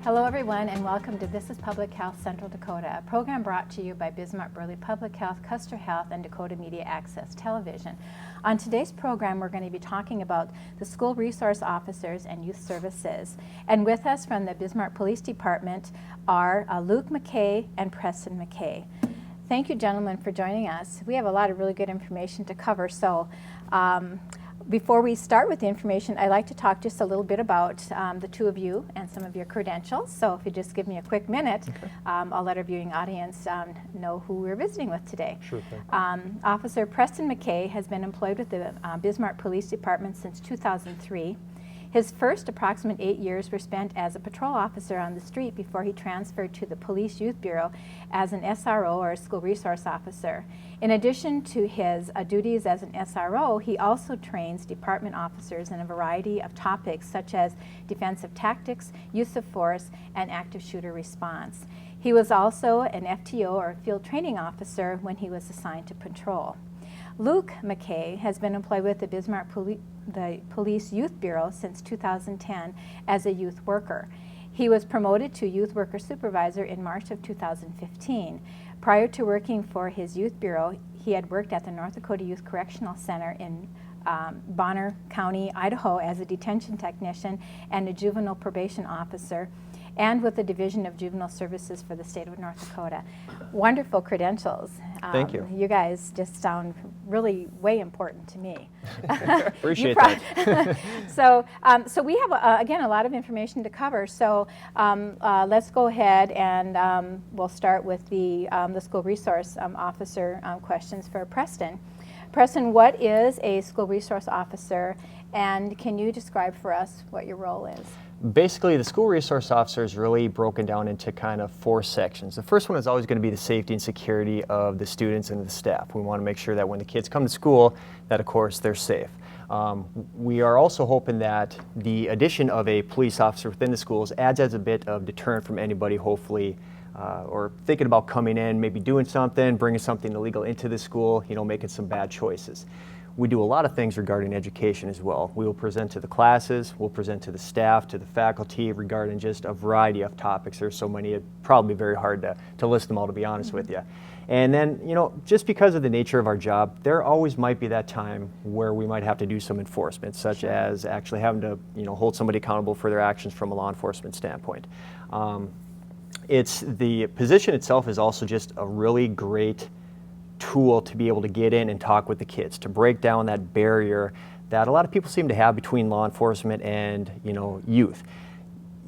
Hello everyone, and welcome to This is Public Health Central Dakota, a program brought to you by Bismarck Burley Public Health, Custer Health, and Dakota Media Access Television. On today's program, we're going to be talking about the school resource officers and youth services. And with us from the Bismarck Police Department are Luke McKay and Preston McKay. Thank you, gentlemen, for joining us. We have a lot of really good information to cover, so before we start with the information, I'd like to talk just a little bit about the two of you and some of your credentials. So if you just give me a quick minute, okay. I'll let our viewing audience know who we're visiting with today. Sure thing. Officer Preston McKay has been employed with the Bismarck Police Department since 2003. His first approximate 8 years were spent as a patrol officer on the street before he transferred to the Police Youth Bureau as an SRO, or a school resource officer. In addition to his duties as an SRO, he also trains department officers in a variety of topics such as defensive tactics, use of force, and active shooter response. He was also an FTO, or field training officer, when he was assigned to patrol. Luke McKay has been employed with the Bismarck the Police Youth Bureau since 2010 as a youth worker. He was promoted to youth worker supervisor in March of 2015. Prior to working for his youth bureau, he had worked at the North Dakota Youth Correctional Center in Bonner County, Idaho, as a detention technician and a juvenile probation officer, and with the Division of Juvenile Services for the state of North Dakota. Wonderful credentials. Thank you. You guys just sound really way important to me. Appreciate that. So we have, again, a lot of information to cover. So let's go ahead and we'll start with the school resource officer questions for Preston. Preston, what is a school resource officer, and can you describe for us what your role is? Basically, the school resource officer is really broken down into kind of 4 sections. The first one is always going to be the safety and security of the students and the staff. We want to make sure that when the kids come to school, that of course they're safe. We are also hoping that the addition of a police officer within the schools adds as a bit of deterrent from anybody, hopefully, or thinking about coming in, maybe doing something, bringing something illegal into the school, making some bad choices. We do a lot of things regarding education as well. We will present to the classes, we'll present to the staff, to the faculty regarding just a variety of topics. There's so many, it'd probably be very hard to list them all, to be honest with you. And then, just because of the nature of our job, there always might be that time where we might have to do some enforcement, such as actually having to, hold somebody accountable for their actions from a law enforcement standpoint. The position itself is also just a really great tool to be able to get in and talk with the kids, to break down that barrier that a lot of people seem to have between law enforcement and youth.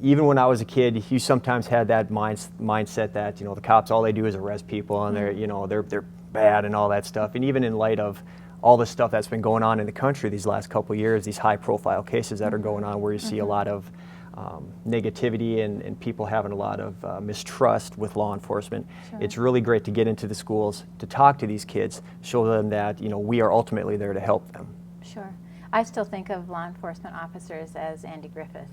Even when I was a kid, you sometimes had that mindset that the cops, all they do is arrest people, and they're bad and all that stuff. And even in light of all the stuff that's been going on in the country these last couple of years, these high-profile cases that are going on, where you see a lot of negativity and people having a lot of mistrust with law enforcement. Sure. It's really great to get into the schools, to talk to these kids, show them that we are ultimately there to help them. Sure. I still think of law enforcement officers as Andy Griffith.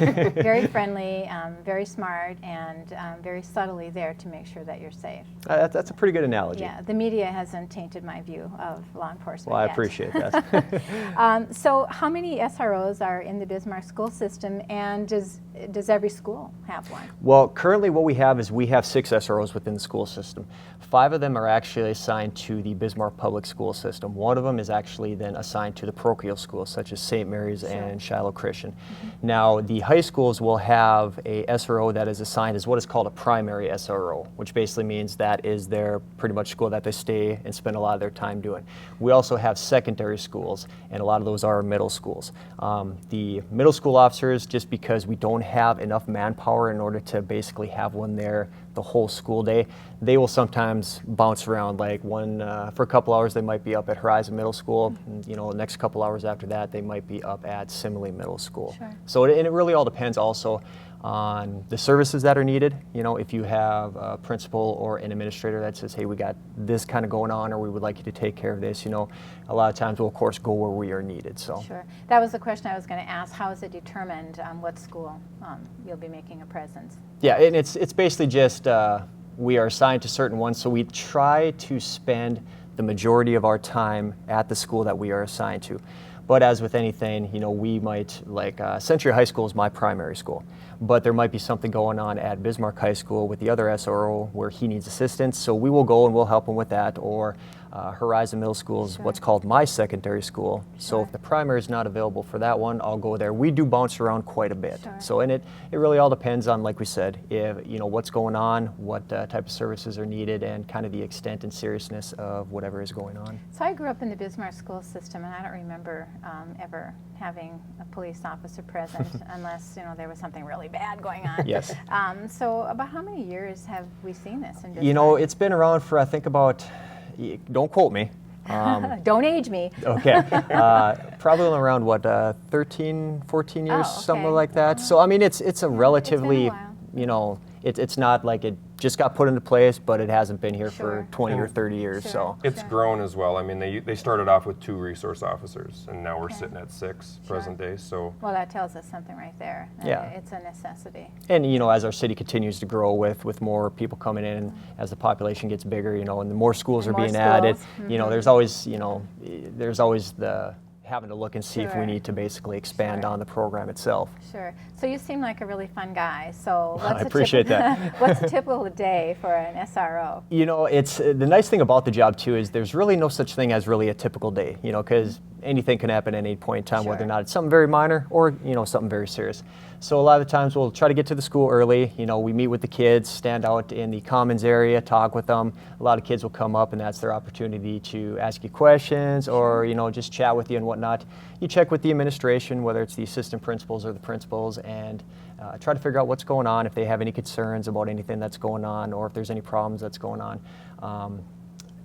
Very friendly, very smart, and very subtly there to make sure that you're safe. That's a pretty good analogy. Yeah, the media hasn't tainted my view of law enforcement Well, I yet. appreciate that. So how many SROs are in the Bismarck school system, and does every school have one? Well, currently what we have is we have 6 SROs within the school system. 5 of them are actually assigned to the Bismarck public school system. One of them is actually then assigned to the parochial schools, such as St. Mary's and Shiloh Christian. Now, the high schools will have a SRO that is assigned as what is called a primary SRO, which basically means that is their pretty much school that they stay and spend a lot of their time doing. We also have secondary schools, and a lot of those are middle schools. The middle school officers, just because we don't have enough manpower in order to basically have one there the whole school day. They will sometimes bounce around, like for a couple hours they might be up at Horizon Middle School, and, the next couple hours after that they might be up at Simile Middle School. Sure. So and it really all depends also on the services that are needed. If you have a principal or an administrator that says, hey, we got this kind of going on, or we would like you to take care of this, a lot of times we'll of course go where we are needed. So sure, that was the question I was going to ask. How is it determined what school you'll be making a presence? Yeah, and it's basically just we are assigned to certain ones, so we try to spend the majority of our time at the school that we are assigned to. But as with anything, we might, like Century High School is my primary school, but there might be something going on at Bismarck High School with the other SRO where he needs assistance, so we will go and we'll help him with that. Or Horizon Middle School is what's called my secondary school, so if the primary is not available for that one, I'll go there. We do bounce around quite a bit. So, and it really all depends on, like we said, if what's going on, what type of services are needed, and kind of the extent and seriousness of whatever is going on. So I grew up in the Bismarck school system, and I don't remember ever having a police officer present unless there was something really bad going on. Yes. So about how many years have we seen this in Bismarck? It's been around for, I think, about, don't quote me. Don't age me. Okay. Probably around, 13, 14 years, Oh, okay. something like that. So, I mean, it's a relatively, It's been a while. It's not like it just got put into place, but it hasn't been here Sure. for 20 or 30 years. Sure. So It's grown as well. I mean, they started off with 2 resource officers, and now we're sitting at 6 Sure. present day. So Well, that tells us something right there. Yeah. It's a necessity. And as our city continues to grow with more people coming in, as the population gets bigger, and the more schools And are more being added, schools. there's always the having to look and see if we Sure. need to basically expand Sure. on the program itself. Sure. So you seem like a really fun guy. So I appreciate that. What's a typical day for an SRO? It's the nice thing about the job too is there's really no such thing as really a typical day, because anything can happen at any point in time, whether or Sure. not it's something very minor or something very serious. So a lot of the times we'll try to get to the school early. We meet with the kids, stand out in the commons area, talk with them. A lot of kids will come up, and that's their opportunity to ask you questions or just chat with you and whatnot. You check with the administration, whether it's the assistant principals or the principals, and try to figure out what's going on, if they have any concerns about anything that's going on, or if there's any problems that's going on.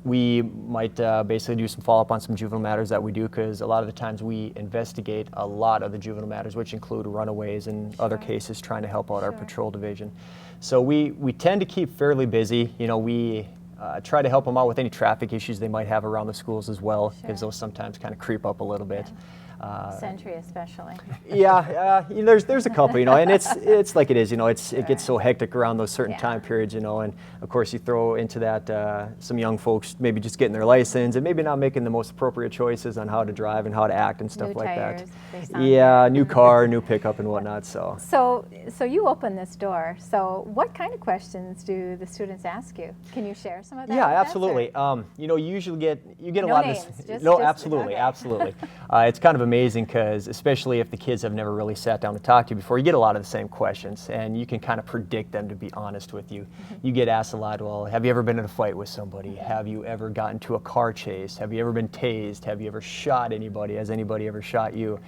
We might basically do some follow-up on some juvenile matters that we do, because a lot of the times we investigate a lot of the juvenile matters, which include runaways and other cases, trying to help out our patrol division. So we tend to keep fairly busy. We try to help them out with any traffic issues they might have around the schools as well, because those sometimes kind of creep up a little bit. Century especially. Yeah, there's a couple, and it's like it is, it gets so hectic around those certain Yeah. time periods, and of course you throw into that some young folks maybe just getting their license and maybe not making the most appropriate choices on how to drive and how to act and stuff New like tires, that. they sound Yeah, new car, new pickup and whatnot. So So you open this door. So what kind of questions do the students ask you? Can you share some of that? yeah, with us, absolutely. or- You usually get a No lot names, of this. just- No, just- absolutely, okay. absolutely. It's kind of amazing because, especially if the kids have never really sat down to talk to you before, you get a lot of the same questions, and you can kind of predict them, to be honest with you. You get asked a lot, well, have you ever been in a fight with somebody? Have you ever gotten into a car chase? Have you ever been tased? Have you ever shot anybody? Has anybody ever shot you?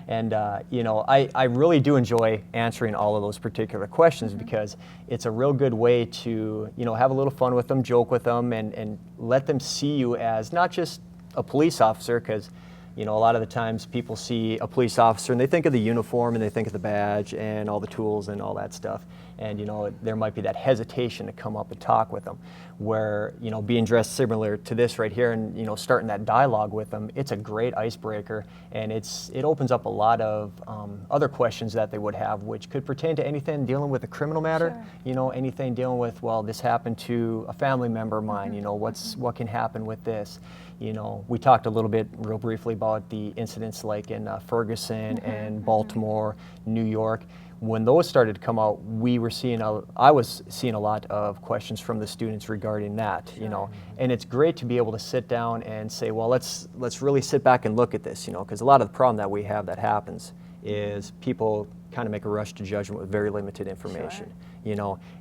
And I really do enjoy answering all of those particular questions because it's a real good way to have a little fun with them, joke with them, and let them see you as not just a police officer, because a lot of the times people see a police officer and they think of the uniform and they think of the badge and all the tools and all that stuff. And there might be that hesitation to come up and talk with them, where being dressed similar to this right here and starting that dialogue with them, it's a great icebreaker, and it opens up a lot of other questions that they would have, which could pertain to anything dealing with a criminal matter. Anything dealing with, well, this happened to a family member of mine. What can happen with this? We talked a little bit real briefly about the incidents like in Ferguson and Baltimore, New York. When those started to come out, I was seeing a lot of questions from the students regarding that, and it's great to be able to sit down and say, well, let's really sit back and look at this, because a lot of the problem that we have that happens is people kind of make a rush to judgment with very limited information,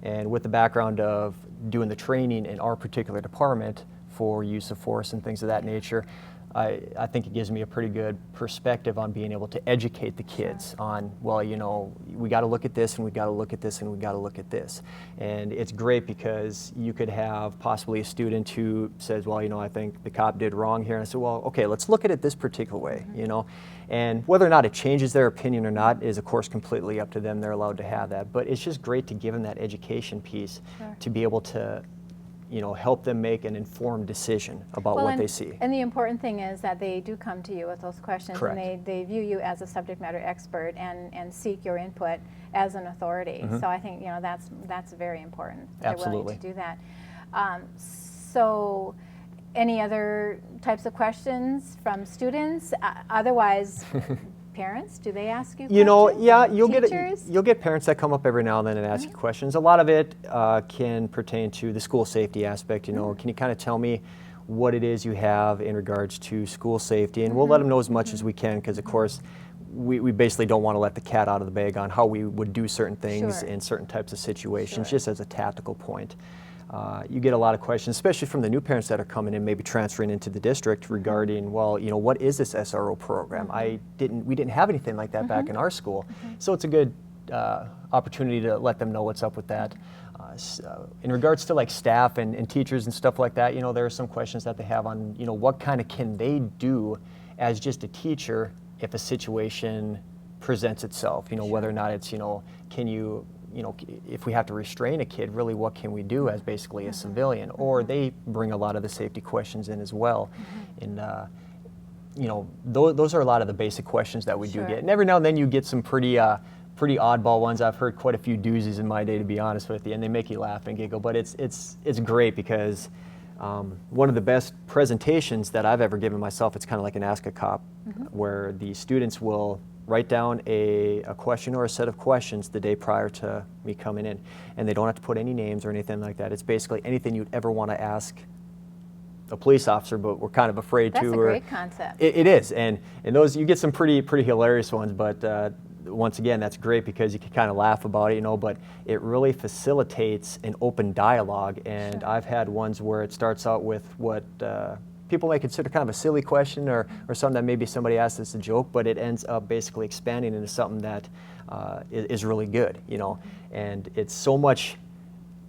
and with the background of doing the training in our particular department for use of force and things of that nature, I think it gives me a pretty good perspective on being able to educate the kids on, well, you know, we got to look at this and we got to look at this and we got to look at this. And it's great because you could have possibly a student who says, well, you know, I think the cop did wrong here. And I said, well, okay, let's look at it this particular way, you know. And whether or not it changes their opinion or not is, of course, completely up to them. They're allowed to have that. But it's just great to give them that education piece to be able to, you know, help them make an informed decision about what they see. And the important thing is that they do come to you with those questions. Correct. And they view you as a subject matter expert and seek your input as an authority. So I think, you know, that's very important. They're willing to do that. So any other types of questions from students? Otherwise, parents, do they ask you questions? You know, yeah, you'll get parents that come up every now and then and ask you questions. A lot of it can pertain to the school safety aspect. You know, can you kind of tell me what it is you have in regards to school safety? And we'll let them know as much as we can, because of course we basically don't want to let the cat out of the bag on how we would do certain things in certain types of situations, just as a tactical point. You get a lot of questions, especially from the new parents that are coming in, maybe transferring into the district, regarding, well, you know, what is this SRO program? We didn't have anything like that back in our school. So it's a good opportunity to let them know what's up with that. In regards to like staff and teachers and stuff like that, you know, there are some questions that they have on, you know, what kind of can they do as just a teacher if a situation presents itself, you know, whether or not it's, you know, can you, you know, if we have to restrain a kid, really what can we do as basically a civilian? Or they bring a lot of the safety questions in as well. And, you know, those are a lot of the basic questions that we do get. And every now and then you get some pretty oddball ones. I've heard quite a few doozies in my day, to be honest with you, and they make you laugh and giggle. But it's great because one of the best presentations that I've ever given myself, it's kind of like an Ask a Cop, where the students will write down a question or a set of questions the day prior to me coming in. And they don't have to put any names or anything like that. It's basically anything you'd ever want to ask a police officer, but we're kind of afraid to. That's a great concept. It is. And those, you get some pretty hilarious ones, but once again, that's great because you can kind of laugh about it, you know, but it really facilitates an open dialogue. And I've had ones where it starts out with what people may consider kind of a silly question or something that maybe somebody asked as a joke, but it ends up basically expanding into something that is really good, you know. And it's so much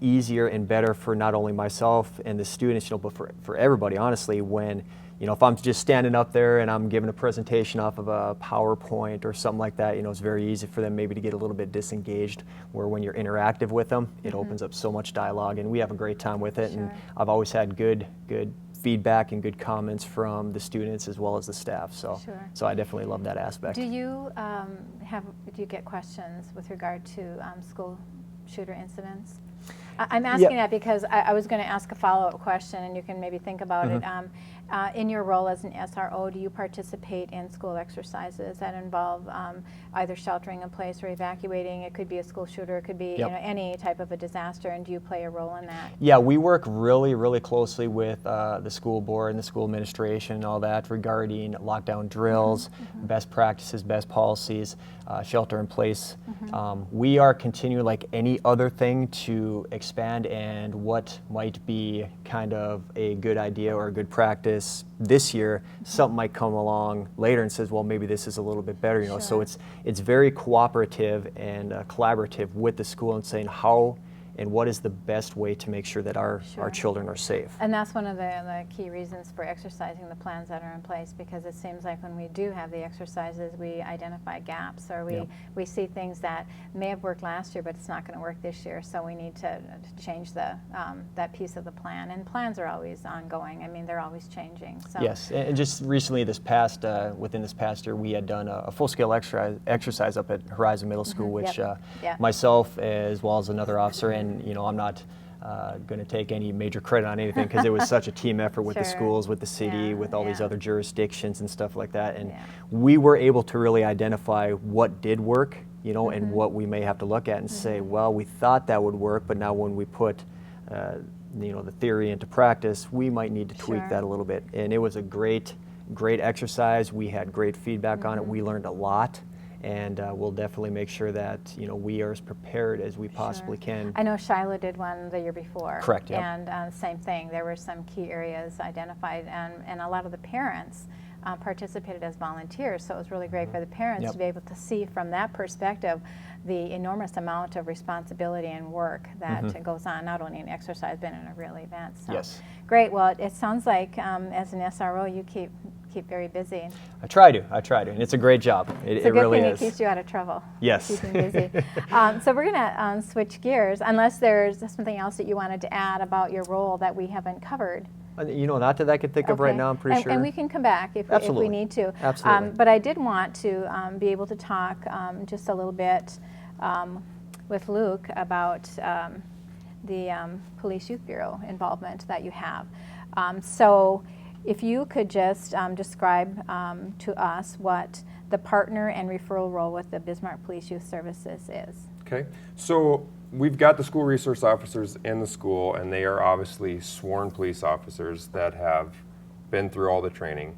easier and better for not only myself and the students, you know, but for everybody, honestly, when, you know, if I'm just standing up there and I'm giving a presentation off of a PowerPoint or something like that, you know, it's very easy for them maybe to get a little bit disengaged, where when you're interactive with them, it opens up so much dialogue, and we have a great time with it. And I've always had good feedback and good comments from the students as well as the staff. So I definitely love that aspect. Do you get questions with regard to school shooter incidents? I'm asking that because I was going to ask a follow-up question, and you can maybe think about it. In your role as an SRO, do you participate in school exercises that involve either sheltering in place or evacuating? It could be a school shooter, it could be you know, any type of a disaster, and do you play a role in that? Yeah, we work really closely with the school board and the school administration and all that regarding lockdown drills, best practices, best policies, shelter in place. We are continuing, like any other thing, to expand and what might be kind of a good idea or a good practice this year, something might come along later and says, well, maybe this is a little bit better, you know. So it's very cooperative and collaborative with the school and saying how and what is the best way to make sure that our children are safe. And that's one of the key reasons for exercising the plans that are in place, because it seems like when we do have the exercises, we identify gaps, or we see things that may have worked last year, but it's not going to work this year, so we need to change that piece of the plan. And plans are always ongoing. I mean, they're always changing. So. Yes, and just recently within this past year, we had done a full-scale exercise up at Horizon Middle School, which myself as well as another officer, and you know, I'm not going to take any major credit on anything because it was such a team effort with the schools, with the city, with all these other jurisdictions and stuff like that. And we were able to really identify what did work, you know, and what we may have to look at and say, well, we thought that would work, but now when we put you know, the theory into practice, we might need to tweak that a little bit. And it was a great exercise. We had great feedback on it. We learned a lot. and we'll definitely make sure that we are as prepared as we possibly Sure. can. I know Shiloh did one the year before. Correct, yep. And same thing. There were some key areas identified, and a lot of the parents participated as volunteers, so it was really great for the parents Yep. to be able to see from that perspective the enormous amount of responsibility and work that goes on, not only in exercise but in a real event. So. Yes. Great. Well, it sounds like as an SRO you keep very busy. I try to, and it's a great job. It's a it good really thing is. it keeps you out of trouble. Yes. Keeping busy. So we're going to switch gears, unless there's something else that you wanted to add about your role that we haven't covered. Not that I can think of right now, I'm pretty sure. And we can come back if we need to. Absolutely. But I did want to be able to talk just a little bit with Luke about the Police Youth Bureau involvement that you have. So if you could just describe to us what the partner and referral role with the Bismarck Police Youth Services is. Okay, so we've got the school resource officers in the school, and they are obviously sworn police officers that have been through all the training.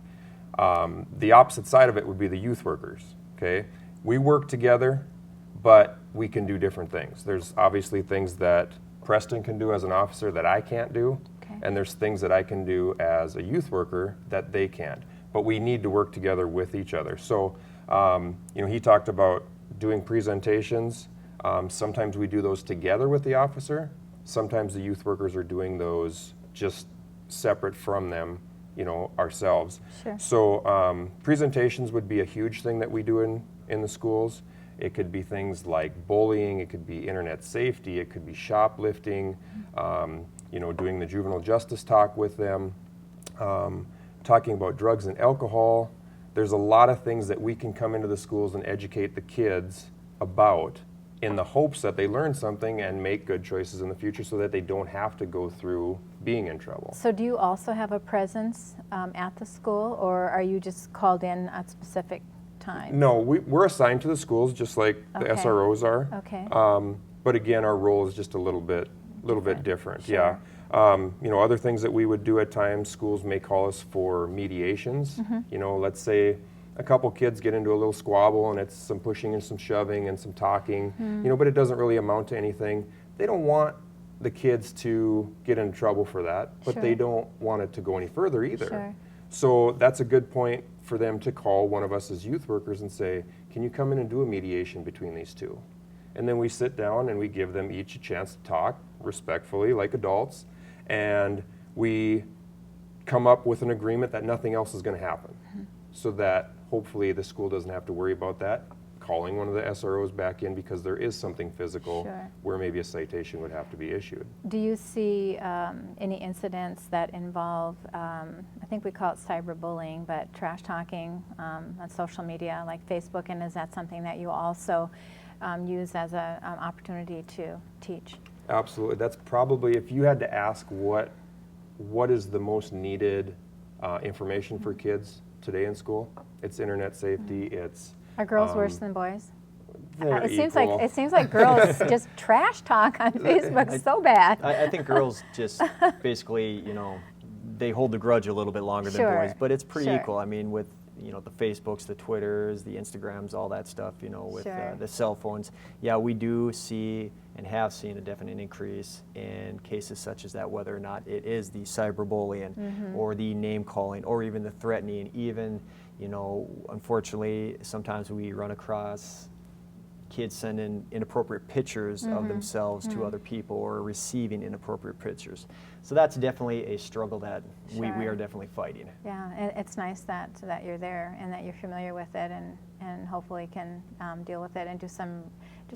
The opposite side of it would be the youth workers, okay? We work together, but we can do different things. There's obviously things that Preston can do as an officer that I can't do, Okay. and there's things that I can do as a youth worker that they can't. But we need to work together with each other. So, he talked about doing presentations. Sometimes we do those together with the officer. Sometimes the youth workers are doing those just separate from them, ourselves. Sure. So presentations would be a huge thing that we do in the schools. It could be things like bullying, it could be internet safety, it could be shoplifting, doing the juvenile justice talk with them, talking about drugs and alcohol. There's a lot of things that we can come into the schools and educate the kids about in the hopes that they learn something and make good choices in the future so that they don't have to go through being in trouble. So do you also have a presence at the school, or are you just called in at specific times? No, we're assigned to the schools just like the Okay. SROs are. Okay. But again, our role is just a little bit different. Sure. Yeah. Other things that we would do at times, schools may call us for mediations. Let's say a couple kids get into a little squabble and it's some pushing and some shoving and some talking, but it doesn't really amount to anything. They don't want the kids to get into trouble for that, but they Sure. don't want it to go any further either. Sure. So that's a good point for them to call one of us as youth workers and say, can you come in and do a mediation between these two? And then we sit down and we give them each a chance to talk respectfully like adults, and we come up with an agreement that nothing else is going to happen, so that hopefully the school doesn't have to worry about that, calling one of the SROs back in because there is something physical Sure. where maybe a citation would have to be issued. Do you see any incidents that involve, I think we call it cyberbullying, but trash talking on social media like Facebook, and is that something that you also use as an opportunity to teach? Absolutely. That's probably, if you had to ask what is the most needed information for kids today in school, it's internet safety, it's... Are girls worse than boys? they're It equal. seems like girls just trash talk on Facebook so bad. I think girls just basically, they hold the grudge a little bit longer Sure, than boys, but it's pretty sure. equal. I mean, with the Facebooks, the Twitters, the Instagrams, all that stuff, with Sure. the cell phones. Yeah, we do see and have seen a definite increase in cases such as that, whether or not it is the cyberbullying or the name calling or even the threatening. Even, unfortunately, sometimes we run across kids sending inappropriate pictures of themselves to other people or receiving inappropriate pictures. So that's definitely a struggle that we Sure. are definitely fighting. Yeah, it's nice that you're there and that you're familiar with it, and hopefully can deal with it and just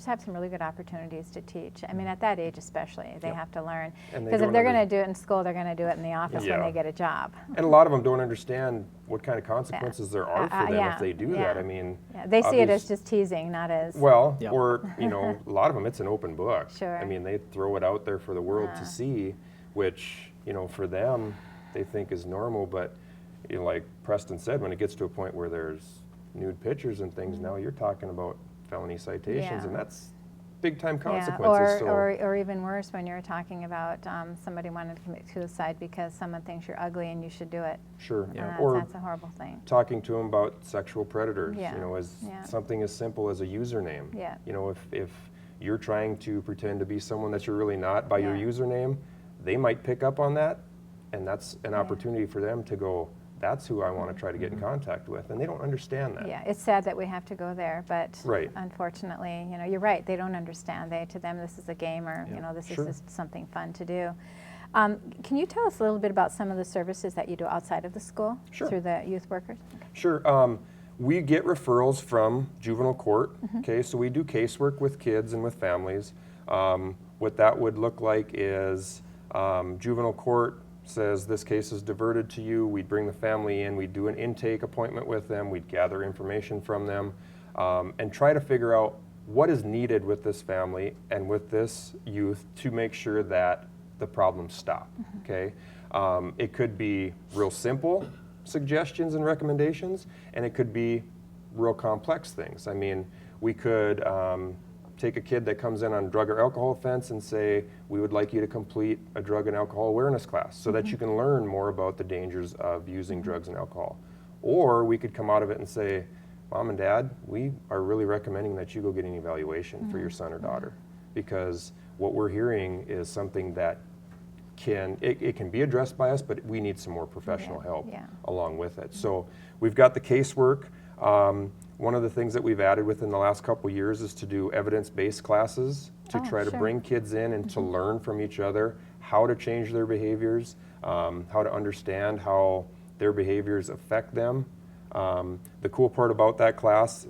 have some really good opportunities to teach. I mean, at that age especially, they Yep. have to learn. And they Because if don't they're going to do it in school, they're going to do it in the office when Yeah. they get a job. And a lot of them don't understand what kind of consequences there are for them yeah, if they do yeah. that. I mean, Yeah, they see it as obvious- just teasing, not as... Well, Yep. or, a lot of them, it's an open book. Sure. I mean, they throw it out there for the world to see, which, for them, they think is normal. But, like Preston said, when it gets to a point where there's nude pictures and things, now you're talking about felony citations, Yeah. and that's big time Yeah, consequences. or even worse, when you're talking about somebody wanted to commit suicide because someone thinks you're ugly and you should do it. Sure, That's a horrible thing. talking to them about sexual predators, Yeah, as yeah. something as simple as a username. Yeah. If you're trying to pretend to be someone that you're really not by your Yeah. username, they might pick up on that, and that's an Yeah. opportunity for them to go, that's who I want to try to get in contact with, and they don't understand that. Yeah, it's sad that we have to go there, but Right. unfortunately, you're right. They don't understand. To them, this is a game, or this Sure. is just something fun to do. Can you tell us a little bit about some of the services that you do outside of the school Sure. through the youth workers? Sure. We get referrals from juvenile court. Okay, so we do casework with kids and with families. What that would look like is juvenile court says this case is diverted to you. We'd bring the family in. We'd do an intake appointment with them. We'd gather information from them and try to figure out what is needed with this family and with this youth to make sure that the problems stop. Okay, it could be real simple suggestions and recommendations, and it could be real complex things. I mean, we could take a kid that comes in on a drug or alcohol offense and say, we would like you to complete a drug and alcohol awareness class so that you can learn more about the dangers of using drugs and alcohol. Or we could come out of it and say, Mom and Dad, we are really recommending that you go get an evaluation for your son or daughter, because what we're hearing is something that it can be addressed by us, but we need some more professional help along with it. So we've got the casework. One of the things that we've added within the last couple years is to do evidence-based classes to try to bring kids in and to learn from each other how to change their behaviors, how to understand how their behaviors affect them. The cool part about that class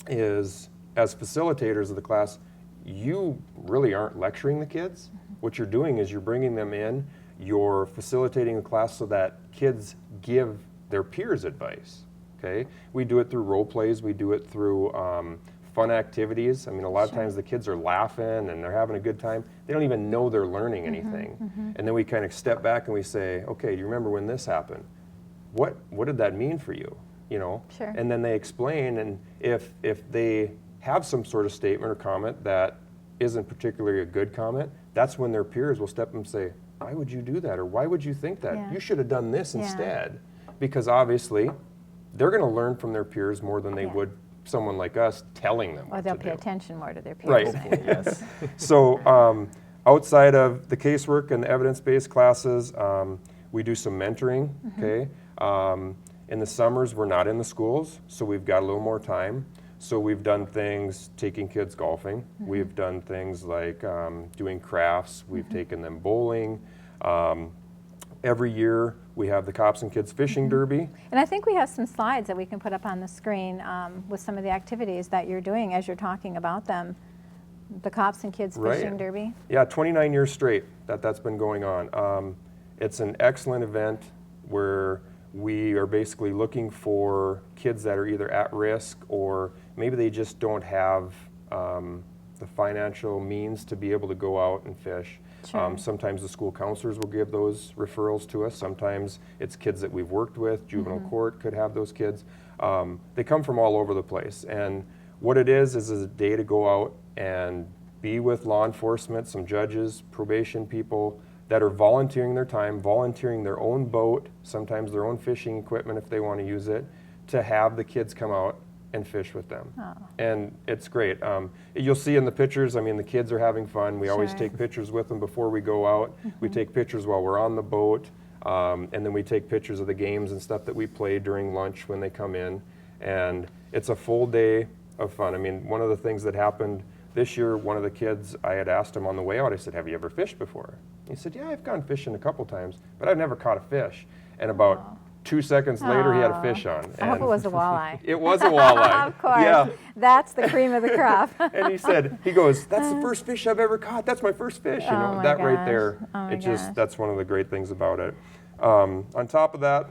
is, as facilitators of the class, you really aren't lecturing the kids. What you're doing is you're bringing them in, you're facilitating the class so that kids give their peers advice. Okay, we do it through role plays, we do it through fun activities. I mean, a lot of times the kids are laughing and they're having a good time. They don't even know they're learning anything. And then we kind of step back and we say, okay, do you remember when this happened? What did that mean for you? Sure. And then they explain, and if they have some sort of statement or comment that isn't particularly a good comment, that's when their peers will step up and say, why would you do that? Or why would you think that? Yeah. You should have done this instead. Because obviously, they're going to learn from their peers more than they would someone like us telling them Or what they'll to pay do. attention more to their peers. Right. Yes. So outside of the casework and the evidence-based classes, we do some mentoring, okay? In the summers, we're not in the schools, so we've got a little more time. So we've done things, taking kids golfing. We've done things like doing crafts. We've taken them bowling. Every year, we have the Cops and Kids Fishing Derby. And I think we have some slides that we can put up on the screen with some of the activities that you're doing as you're talking about them. The Cops and Kids Fishing Derby. Yeah, 29 years straight that's been going on. It's an excellent event where we are basically looking for kids that are either at risk or maybe they just don't have the financial means to be able to go out and fish. Sure. Sometimes the school counselors will give those referrals to us. Sometimes it's kids that we've worked with. Juvenile court could have those kids. They come from all over the place. And what it is a day to go out and be with law enforcement, some judges, probation people that are volunteering their time, volunteering their own boat, sometimes their own fishing equipment if they want to use it, to have the kids come out and fish with them. Oh. And it's great. You'll see in the pictures, I mean, the kids are having fun. We always Sure. take pictures with them before we go out. We take pictures while we're on the boat, and then we take pictures of the games and stuff that we play during lunch when they come in. And it's a full day of fun. I mean, one of the things that happened this year, one of the kids, I had asked him on the way out, I said, have you ever fished before? He said, yeah, I've gone fishing a couple times, but I've never caught a fish. And about 2 seconds later, he had a fish on. I hope And it was a walleye. it was a walleye. Of course. Yeah. That's the cream of the crop. And he goes, that's the first fish I've ever caught. That's my first fish. You know, my that right gosh. there. Oh my It just, gosh. that's one of the great things about it. On top of that,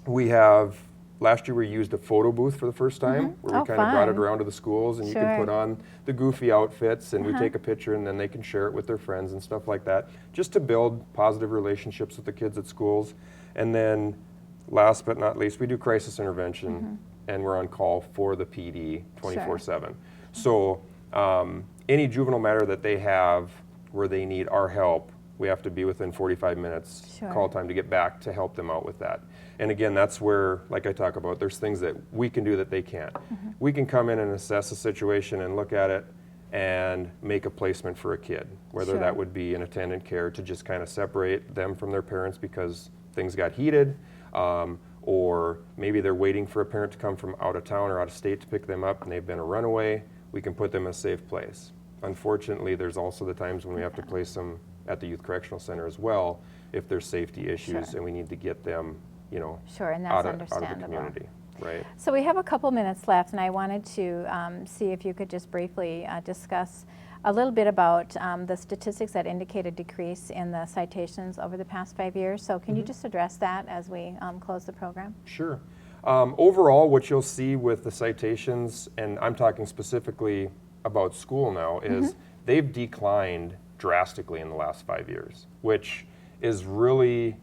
we have, last year we used a photo booth for the first time, where we Oh, kind of brought it fun. around to the schools, and you can Sure. put on the goofy outfits, and we take a picture, and then they can share it with their friends and stuff like that, just to build positive relationships with the kids at schools. And then, last but not least, we do crisis intervention, and we're on call for the PD 24/7. So any juvenile matter that they have where they need our help, we have to be within 45 minutes Sure. call time to get back to help them out with that. And again, that's where, like I talk about, there's things that we can do that they can't. We can come in and assess a situation and look at it and make a placement for a kid, whether Sure. that would be an attendant care to just kind of separate them from their parents because things got heated, or maybe they're waiting for a parent to come from out of town or out of state to pick them up and they've been a runaway. We can put them in a safe place. Unfortunately, there's also the times when we have to place them at the Youth Correctional Center as well if there's safety issues Sure. and we need to get them, you know, Sure, and that's out of the understandable. community, right? So we have a couple minutes left, and I wanted to see if you could just briefly discuss a little bit about the statistics that indicate a decrease in the citations over the past 5 years. So can you just address that as we close the program? Sure. Overall, what you'll see with the citations, and I'm talking specifically about school now, is they've declined drastically in the last 5 years, which is really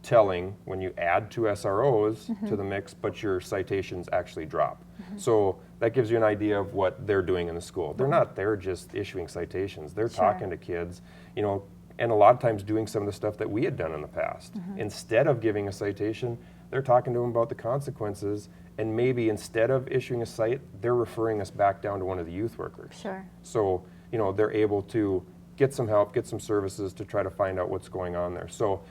telling when you add 2 SROs to the mix, but your citations actually drop. So that gives you an idea of what they're doing in the school. They're not there just issuing citations. They're Sure. talking to kids, you know, and a lot of times doing some of the stuff that we had done in the past. Instead of giving a citation, they're talking to them about the consequences, and maybe instead of issuing a cite, they're referring us back down to one of the youth workers. Sure. So, you know, they're able to get some help, get some services to try to find out what's going on there. So,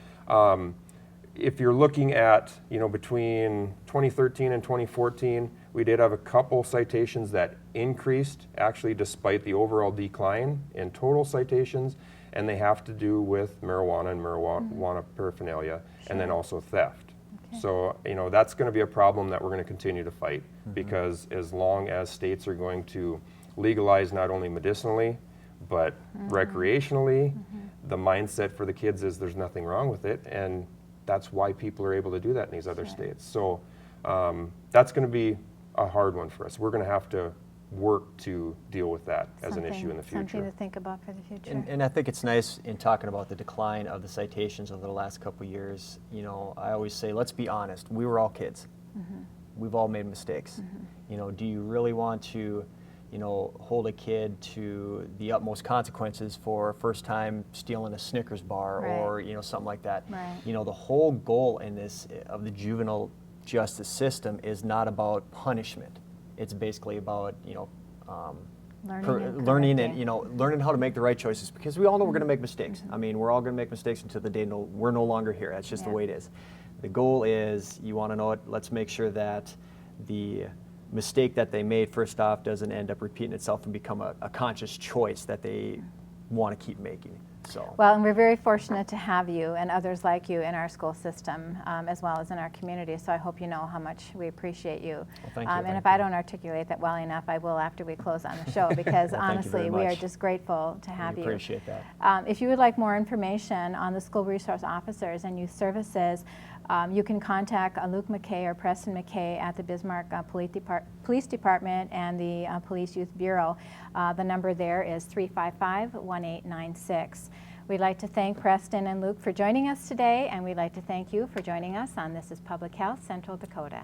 if you're looking at, you know, between 2013 and 2014, we did have a couple citations that increased, actually, despite the overall decline in total citations, and they have to do with marijuana and marijuana paraphernalia, and then also theft. Okay. So, you know, that's going to be a problem that we're going to continue to fight, because as long as states are going to legalize not only medicinally, but recreationally, the mindset for the kids is there's nothing wrong with it, and that's why people are able to do that in these other states. So that's going to be a hard one for us. We're going to have to work to deal with that as an issue in the future. Something to think about for the future. And I think it's nice in talking about the decline of the citations over the last couple of years. You know, I always say, let's be honest. We were all kids. We've all made mistakes. You know, do you really want to, you know, hold a kid to the utmost consequences for first time stealing a Snickers bar Right. or, you know, something like that? Right. You know, the whole goal in this of the juvenile justice system is not about punishment. It's basically about, you know, learning and, you know, learning how to make the right choices, because we all know we're going to make mistakes. I mean, we're all going to make mistakes until the day we're no longer here. That's just the way it is. The goal is, you want to know it, let's make sure that the mistake that they made first off doesn't end up repeating itself and become a conscious choice that they want to keep making. So. Well, and we're very fortunate to have you and others like you in our school system, as well as in our community. So I hope you know how much we appreciate you. Well, thank you. And if I don't articulate that well enough, I will after we close on the show, because Well, honestly, we are much. just grateful to have We you. appreciate that. If you would like more information on the school resource officers and youth services, you can contact Luke McKay or Preston McKay at the Bismarck Police Department and the Police Youth Bureau. The number there is 355-1896. We'd like to thank Preston and Luke for joining us today, and we'd like to thank you for joining us on This is Public Health Central Dakota.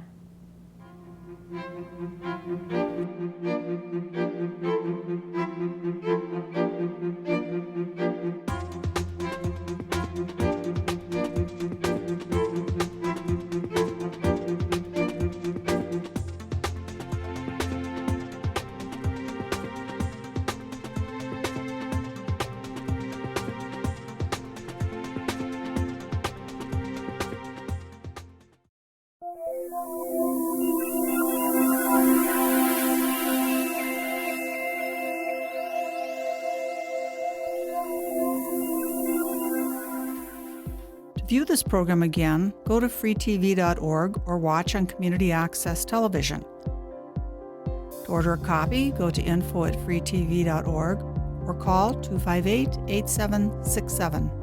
To view this program again, go to freetv.org or watch on Community Access Television. To order a copy, go to info@freetv.org or call 258-8767.